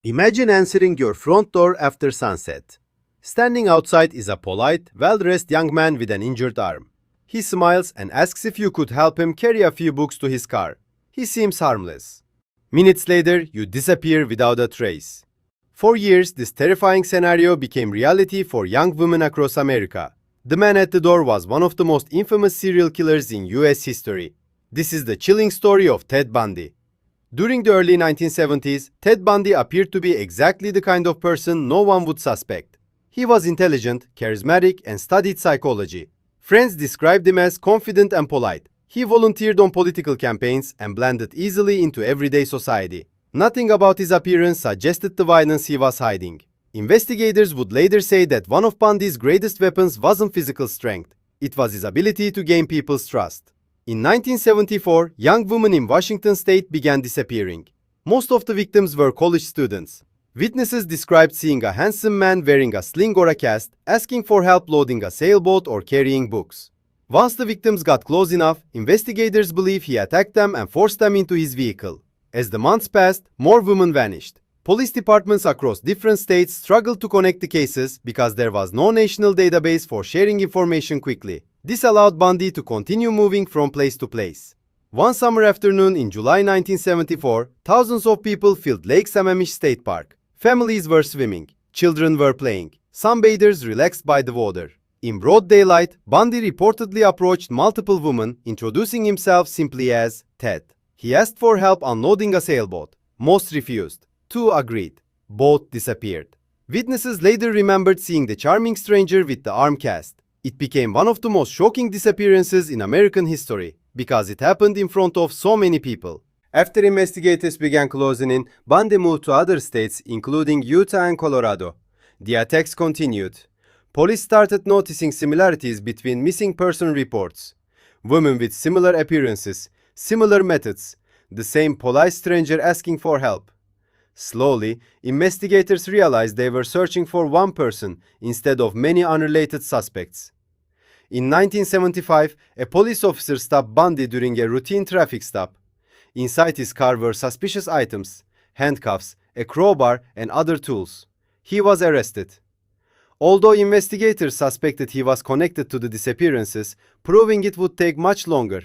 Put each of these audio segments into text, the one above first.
Imagine answering your front door after sunset. Standing outside is a polite, well-dressed young man with an injured arm. He smiles and asks if you could help him carry a few books to his car. He seems harmless. Minutes later, you disappear without a trace. For years, this terrifying scenario became reality for young women across America. The man at the door was one of the most infamous serial killers in US history. This is the chilling story of Ted Bundy. During the early 1970s, Ted Bundy appeared to be exactly the kind of person no one would suspect. He was intelligent, charismatic, and studied psychology. Friends described him as confident and polite. He volunteered on political campaigns and blended easily into everyday society. Nothing about his appearance suggested the violence he was hiding. Investigators would later say that one of Bundy's greatest weapons wasn't physical strength. It was his ability to gain people's trust. In 1974, young women in Washington state began disappearing. Most of the victims were college students. Witnesses described seeing a handsome man wearing a sling or a cast, asking for help loading a sailboat or carrying books. Once the victims got close enough, investigators believe he attacked them and forced them into his vehicle. As the months passed, more women vanished. Police departments across different states struggled to connect the cases because there was no national database for sharing information quickly. This allowed Bundy to continue moving from place to place. One summer afternoon in July 1974, thousands of people filled Lake Sammamish State Park. Families were swimming, children were playing, sunbathers relaxed by the water. In broad daylight, Bundy reportedly approached multiple women, introducing himself simply as Ted. He asked for help unloading a sailboat. Most refused. 2 agreed. Both disappeared. Witnesses later remembered seeing the charming stranger with the arm cast. It became one of the most shocking disappearances in American history because it happened in front of so many people. After investigators began closing in, Bundy moved to other states, including Utah and Colorado. The attacks continued. Police started noticing similarities between missing person reports. Women with similar appearances, similar methods, the same polite stranger asking for help. Slowly, investigators realized they were searching for one person instead of many unrelated suspects. In 1975, a police officer stopped Bundy during a routine traffic stop. Inside his car were suspicious items, handcuffs, a crowbar, and other tools. He was arrested. Although investigators suspected he was connected to the disappearances, proving it would take much longer.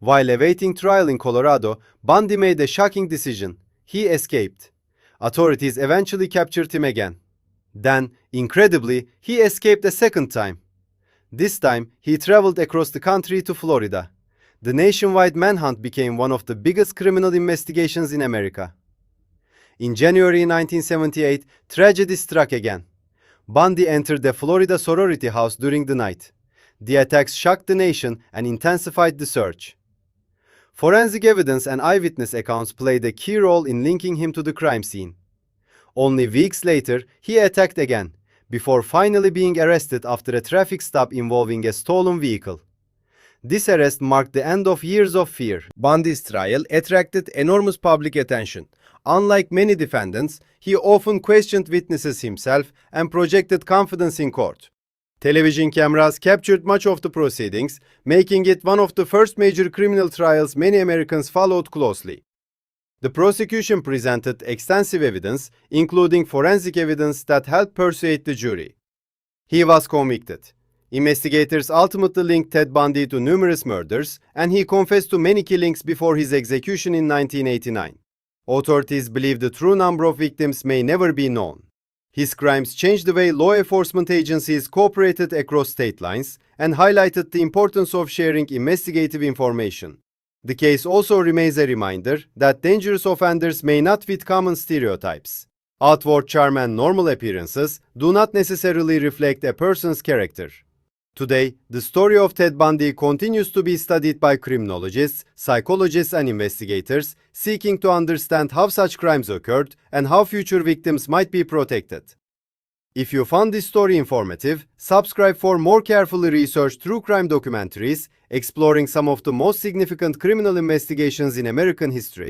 While awaiting trial in Colorado, Bundy made a shocking decision. He escaped. Authorities eventually captured him again. Then, incredibly, he escaped a second time. This time, he traveled across the country to Florida. The nationwide manhunt became one of the biggest criminal investigations in America. In January 1978, tragedy struck again. Bundy entered the Florida sorority house during the night. The attacks shocked the nation and intensified the search. Forensic evidence and eyewitness accounts played a key role in linking him to the crime scene. Only weeks later, he attacked again, before finally being arrested after a traffic stop involving a stolen vehicle. This arrest marked the end of years of fear. Bundy's trial attracted enormous public attention. Unlike many defendants, he often questioned witnesses himself and projected confidence in court. Television cameras captured much of the proceedings, making it one of the first major criminal trials many Americans followed closely. The prosecution presented extensive evidence, including forensic evidence that helped persuade the jury. He was convicted. Investigators ultimately linked Ted Bundy to numerous murders, and he confessed to many killings before his execution in 1989. Authorities believe the true number of victims may never be known. His crimes changed the way law enforcement agencies cooperated across state lines and highlighted the importance of sharing investigative information. The case also remains a reminder that dangerous offenders may not fit common stereotypes. Outward charm and normal appearances do not necessarily reflect a person's character. Today, the story of Ted Bundy continues to be studied by criminologists, psychologists, and investigators, seeking to understand how such crimes occurred and how future victims might be protected. If you found this story informative, subscribe for more carefully researched true crime documentaries exploring some of the most significant criminal investigations in American history.